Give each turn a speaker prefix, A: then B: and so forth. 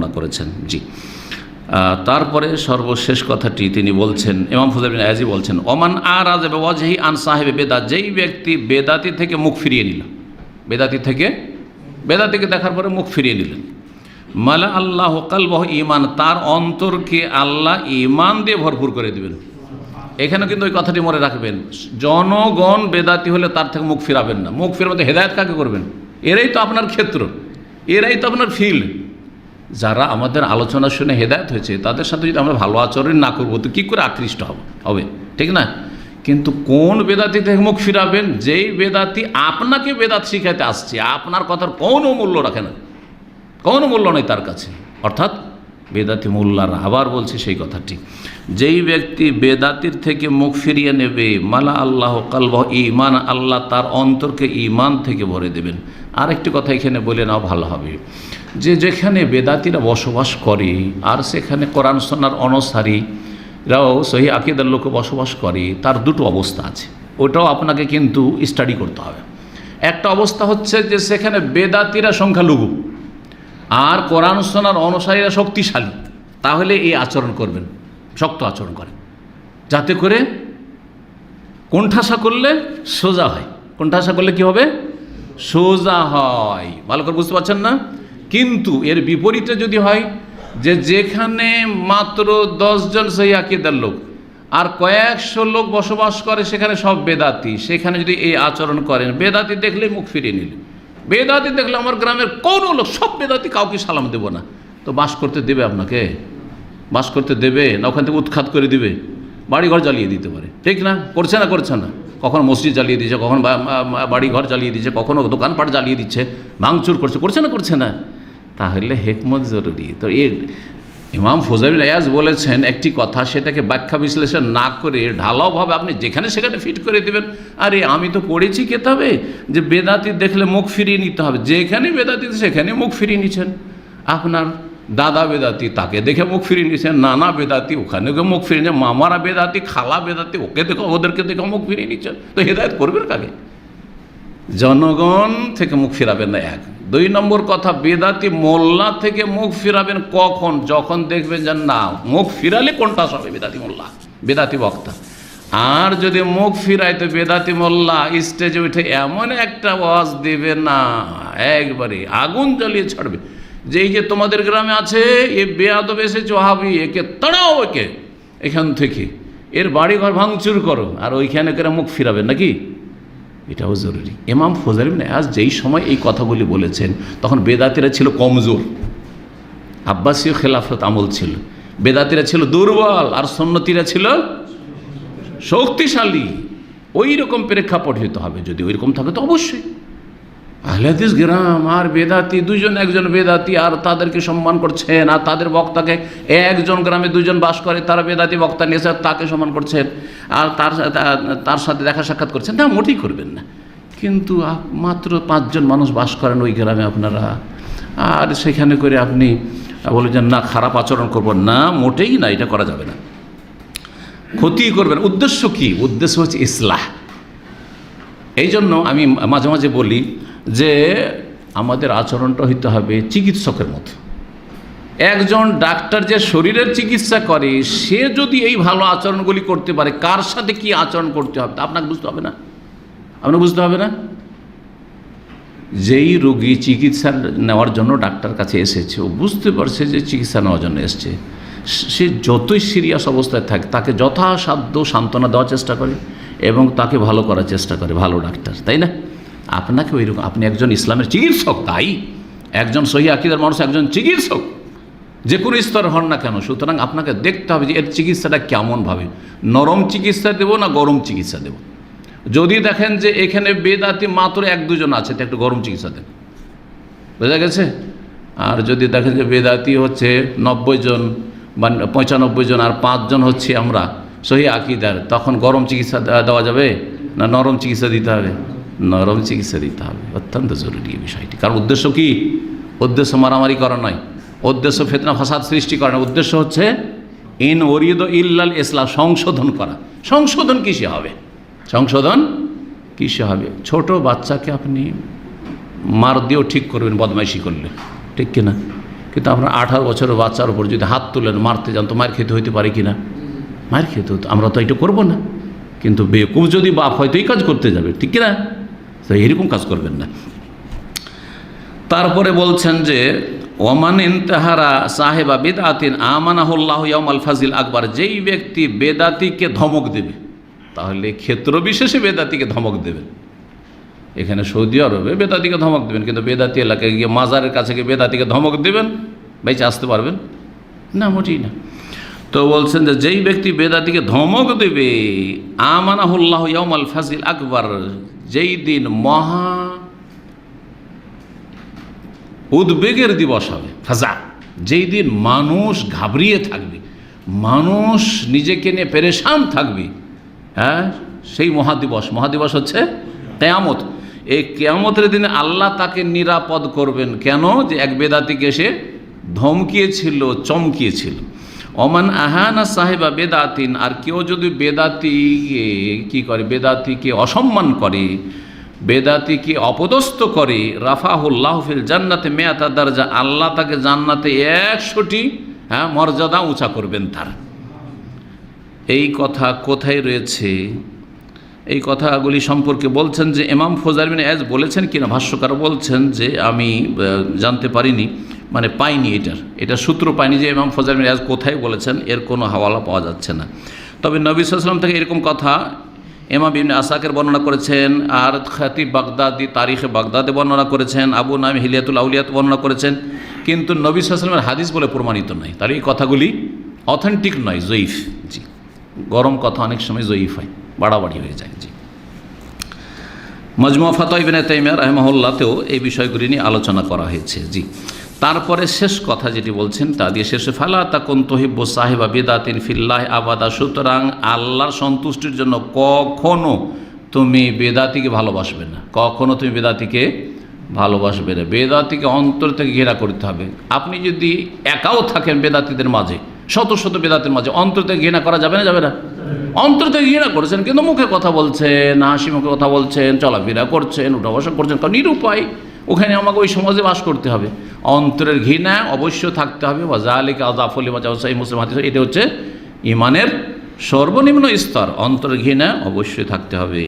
A: বর্ণনা করেছেন। জি, তারপরে সর্বশেষ কথাটি তিনি বলছেন, ইমাম ফুদাইল বিন আয়াজি বলছেন, ওমান আরাজ বিওয়াজহি আন সাহিবে বেদাত, যেই ব্যক্তি বেদাতি থেকে মুখ ফিরিয়ে নিল, বেদাতিকে দেখার পরে মুখ ফিরিয়ে নিলেন, মালা আল্লাহ কালবাহু ঈমান, তার অন্তরকে আল্লাহ ঈমান দিয়ে ভরপুর করে দিবেন। এখানে কিন্তু ওই কথাটি মনে রাখবেন, জনগণ বেদাতি হলে তার থেকে মুখ ফিরাবেন না। মুখ ফিরাতে হেদায়েত কাকে করবেন? এরাই তো আপনার ক্ষেত্র, এরাই তো আপনার ফিল্ড। যারা আমাদের আলোচনা শুনে হেদায়েত হয়েছে তাদের সাথে যদি আমরা ভালো আচরণ না করবো তো কী করে আকৃষ্ট হবে, ঠিক না? কিন্তু কোন বেদাতি থেকে মুখ ফিরাবেন? যেই বেদাতি আপনাকে বেদাত শিখাইতে আসছে, আপনার কথার কোনো মূল্য রাখে না, কোনো মূল্য নেই তার কাছে, অর্থাৎ বেদাতি মোল্লারা। আবার বলছি সেই কথাটি, যেই ব্যক্তি বেদাতির থেকে মুখ ফিরিয়ে নেবে, মালা আল্লাহ কালবাহু ঈমান, আল্লাহ তার অন্তরকে ঈমান থেকে ভরে দেবেন। আরেকটি কথা এখানে বলে নাও ভালো হবে, যে যেখানে বেদাতিরা বসবাস করে আর সেখানে কোরআন সুন্নাহর অনুসারীরাও সহি আকীদার লোক বসবাস করে, তার দুটো অবস্থা আছে, ওটাও আপনাকে কিন্তু স্টাডি করতে হবে। একটা অবস্থা হচ্ছে যে সেখানে বেদাতিরা সংখ্যালঘু আর কোরআন সুন্নাহর অনুসারীরা শক্তিশালী, তাহলে এই আচরণ করবেন, শক্ত আচরণ করেন, যাতে করে কোণঠাসা করলে সোজা হয়। কোণঠাসা করলে কি হবে? সোজা হয়। ভালো করে বুঝতে পারছেন না? কিন্তু এর বিপরীতে যদি হয় যে যেখানে মাত্র 10 জন সহি আকীদার লোক আর কয়েকশো লোক বসবাস করে, সেখানে সব বেদাতি, সেখানে যদি এই আচরণ করেন, বেদাতি দেখলে মুখ ফিরিয়ে নিলেন, বেদাতি দেখলে আমার গ্রামের কোনো লোক সব বেদাতি, কাউকে সালাম দেব না, তো বাস করতে দেবে? আপনাকে বাস করতে দেবে না? ওখান থেকে উৎখাত করে দিবে, বাড়িঘর জ্বালিয়ে দিতে পারে, ঠিক না? করছে না? কখনো মসজিদ জ্বালিয়ে দিচ্ছে, কখনো বাড়িঘর জ্বালিয়ে দিচ্ছে, কখনো দোকানপাট জ্বালিয়ে দিচ্ছে, ভাঙচুর করছে না? তাহলে হেকমত জরুরি। তো এর ইমাম ফুদাইল বিন আয়াজ বলেছেন একটি কথা, সেটাকে ব্যাখ্যা বিশ্লেষণ না করে ঢালাওভাবে আপনি যেখানে সেখানে ফিট করে দেবেন। আরে আমি তো পড়েছি কেতাবে যে বেদাতি দেখলে মুখ ফিরিয়ে নিতে হবে, যেখানে বেদাতি সেখানে মুখ ফিরিয়ে নিচ্ছেন। আপনার দাদা বেদাতি, তাকে দেখে মুখ ফিরিয়ে নিচ্ছেন, নানা বেদাতি, ওখানে মুখ ফিরিয়ে নিচ্ছেন, মামারা বেদাতি, খালা বেদাতি, ওদেরকে দেখে মুখ ফিরিয়ে নিচ্ছেন, তো হেদায়েত করবেন কাকে? জনগণ থেকে মুখ ফিরাবেন না, এক। 2 নম্বর কথা, বেদাতি মোল্লা থেকে মুখ ফিরাবেন কখন? যখন দেখবেন যে না, মুখ ফিরালে কোনটা হবে? বেদাতি মোল্লা, বেদাতি বক্তা। আর যদি মুখ ফিরাইতে বেদাতি মোল্লা স্টেজে উঠে এমন একটা ওয়াজ দেবে না, একবারে আগুন জ্বালিয়ে ছাড়বে, যে এই যে তোমাদের গ্রামে আছে এ বেয়াদব এসেছে ওয়াহাবি, একে তাড়াও, একে এখান থেকে, এর বাড়িঘর ভাঙচুর করো, আর ওইখানে করে মুখ ফিরাবেন নাকি? এটাও জরুরি। ইমাম ফুদাইল বিন আয়াজ যেই সময় এই কথাগুলি বলেছেন তখন বেদাতিরা ছিল কমজোর, আব্বাসীয় খেলাফত আমল ছিল, বেদাতিরা ছিল দুর্বল আর সুন্নতিরা ছিল শক্তিশালী। ওই রকম প্রেক্ষাপট হইতে হবে। যদি ওই রকম থাকে তো অবশ্যই আহলে হাদিস গ্রাম আর বেদাতি, একজন বেদাতি আর তাদেরকে সম্মান করছেন, আর তাদের বক্তাকে, একজন গ্রামে 2 জন বাস করে, তারা বেদাতি বক্তা নিয়েছে, তাকে সম্মান করছেন, আর তার সাথে দেখা সাক্ষাৎ করছেন, না, মোটেই করবেন না। কিন্তু মাত্র 5 জন মানুষ বাস করেন ওই গ্রামে আপনারা, আর সেখানে করে আপনি বলেছেন না খারাপ আচরণ করবেন না, মোটেই না, এটা করা যাবে না, ক্ষতি করবেন। উদ্দেশ্য কি? উদ্দেশ্য হচ্ছে ইসলাহ। এই জন্য আমি মাঝে মাঝে বলি যে আমাদের আচরণটা হইতে হবে চিকিৎসকের মতো। একজন ডাক্তার যে শরীরের চিকিৎসা করে, সে যদি এই ভালো আচরণগুলি করতে পারে, কার সাথে কি আচরণ করতে হবে তা আপনাকে বুঝতে হবে না? আপনাকে বুঝতে হবে না? যেই রোগী চিকিৎসা নেওয়ার জন্য ডাক্তার কাছে এসেছে, ও বুঝতে পারছে যে চিকিৎসা নেওয়ার জন্য এসছে, সে যতই সিরিয়াস অবস্থায় থাকে তাকে যথাসাধ্য সান্ত্বনা দেওয়ার চেষ্টা করে এবং তাকে ভালো করার চেষ্টা করে, ভালো ডাক্তার, তাই না? আপনাকে ওই রকম, আপনি একজন ইসলামের চিকিৎসক, তাই একজন সহি আকীদার মানুষ, একজন চিকিৎসক, যে কোনো স্তর হন না কেন। সুতরাং আপনাকে দেখতে হবে যে এর চিকিৎসাটা কেমনভাবে, নরম চিকিৎসা দেবো না গরম চিকিৎসা দেব। যদি দেখেন যে এখানে বেদাতি মাত্র 1-2 জন আছে, তো একটু গরম চিকিৎসা দেন, বোঝা গেছে? আর যদি দেখেন যে বেদাতি হচ্ছে 90 জন বা 95 জন আর 5 জন হচ্ছে আমরা সহি আকীদার, তখন গরম চিকিৎসা দেওয়া যাবে না নরম চিকিৎসা দিতে হবে? নরম চিকিৎসা দিতে হবে, অত্যন্ত জরুরি এই বিষয়টি। কারণ উদ্দেশ্য কি? উদ্দেশ্য মারামারি করা নয়, উদ্দেশ্য ফিতনা ফাসাদ সৃষ্টি করা নয়, উদ্দেশ্য হচ্ছে ইন ওরিদ ইল্লাল ইসলাহ, সংশোধন করা। সংশোধন কিসে হবে? সংশোধন কিসে হবে? ছোট বাচ্চাকে আপনি মার দিয়েও ঠিক করবেন বদমাইশি করলে, ঠিক কিনা? কিন্তু আপনার 18 বছরের বাচ্চার উপর যদি হাত তুলেন মারতে যান তো মার খেতে হইতে পারে কি না? মার খেতে হতো। আমরা তো এটা করবো না, কিন্তু বেকুব যদি বাপ হয়তো এই কাজ করতে যাবে, ঠিক না? তো এরকম কাজ করবেন না। তারপরে বলছেন যে ওমান ইনতাহারা সাহেবা বেদাতিন আমানাহুল্লাহু ইয়াউমাল ফাজিল আকবার, যেই ব্যক্তি বেদাতিকে ধমক দেবে, তাহলে ক্ষেত্র বিশেষে বেদাতিকে ধমক দেবেন। এখানে সৌদি আরবে বেদাতিকে ধমক দেবেন, কিন্তু বেদাতি এলাকায় গিয়ে মাজারের কাছে গিয়ে বেদাতিকে ধমক দেবেন, বেঁচে আসতে পারবেন না? মোটেই না। তো বলছেন যে যেই ব্যক্তি বেদাতিকে ধমক দেবে, আমানাহুল্লাহু ইয়াউমাল ফাজিল আকবার, যেই দিন মহা উদ্বেগের দিবস হবে, ফাজা, যেই দিন মানুষ ঘাবড়িয়ে থাকবে, মানুষ নিজেকে নিয়ে পেরেশান থাকবে, হ্যাঁ, সেই মহাদিবস হচ্ছে কিয়ামত। এই কিয়ামতের দিনে আল্লাহ তাকে নিরাপদ করবেন। কেন? যে এক বেদাতিকে সে ধমকিয়েছিল, চমকিয়েছিল। ওমান আহানা সাহেবা বেদাতিন, আর কেউ যদি বেদাতিকে কি করে, বেদাতিকে অসম্মান করে, বেদাতিকে অপদস্থ করে, রাফাহুল্লাহ ফিল জান্নাতে মেয়াতা দারজা, আল্লাহ তাকে জান্নাতে 100টি মর্যাদা উঁচা করবেন তার। এই কথা কোথায় রয়েছে? এই কথাগুলি সম্পর্কে বলছেন যে ইমাম ফজল বিন ইয়াজ বলেছেন কিনা, ভাষ্যকার বলছেন যে আমি জানতে পারিনি, মানে পাইনি, এটা সূত্র পাইনি যে ইমাম ফজল বিন ইয়াজ কোথায় বলেছেন, এর কোনো হাওয়ালা পাওয়া যাচ্ছে না। তবে নবী সাল্লাল্লাহু আলাইহি ওয়াসাল্লাম থেকে এরকম কথা ইমাম ইবনে আসাকির বর্ণনা করেছেন, আর খাতিব বাগদাদি তারিখে বাগদাদে বর্ণনা করেছেন, আবু নাঈম হিলিয়াতুল আউলিয়াত বর্ণনা করেছেন, কিন্তু নবী সাল্লাল্লাহু আলাইহি ওয়াসাল্লামের হাদিস বলে প্রমাণিত নয়। তার এই কথাগুলি অথেন্টিক নয়, জয়ীফ। জি, গরম কথা অনেক সময় জয়ীফ হয়, বাড়াবাড়ি হয়ে যায়। জি, মাজমুয়া ফাতাওয়া ইবনে তাইমিয়া রাহিমাহুল্লাহতেও এই বিষয়গুলি নিয়ে আলোচনা করা হয়েছে। জি, তারপরে শেষ কথা যেটি বলছেন তা দিয়ে শেষে, ফালা তাকুন তুহিব্বু সাহিবা বিদাতিন ফিল্লাহ আবাদা, সুতরাং আল্লাহর সন্তুষ্টির জন্য কখনো তুমি বেদাতিকে ভালোবাসবে না, কখনো তুমি বেদাতিকে ভালোবাসবে না। বেদাতিকে অন্তর থেকে ঘেরা করতে হবে। আপনি যদি একাও থাকেন বেদাতিদের মাঝে, শত শত বেদাতের মাঝে, অন্তর থেকে ঘৃণা করা যাবে না? যাবে না? অন্তর থেকে ঘৃণা করছেন, কিন্তু মুখে কথা বলছেন, হাসি মুখে কথা বলছেন, চলাফেরা করছেন, উঠা বসা করছেন, কারণ নিরুপায়, ওখানে আমাকে ওই সমাজে বাস করতে হবে। অন্তরের ঘৃণা অবশ্য থাকতে হবে। ওয়াজালিকা আযাফুল ইমান, এই মুসলিম হাদিস, এটা হচ্ছে ইমানের সর্বনিম্ন স্তর। অন্তরের ঘৃণা অবশ্যই থাকতে হবে।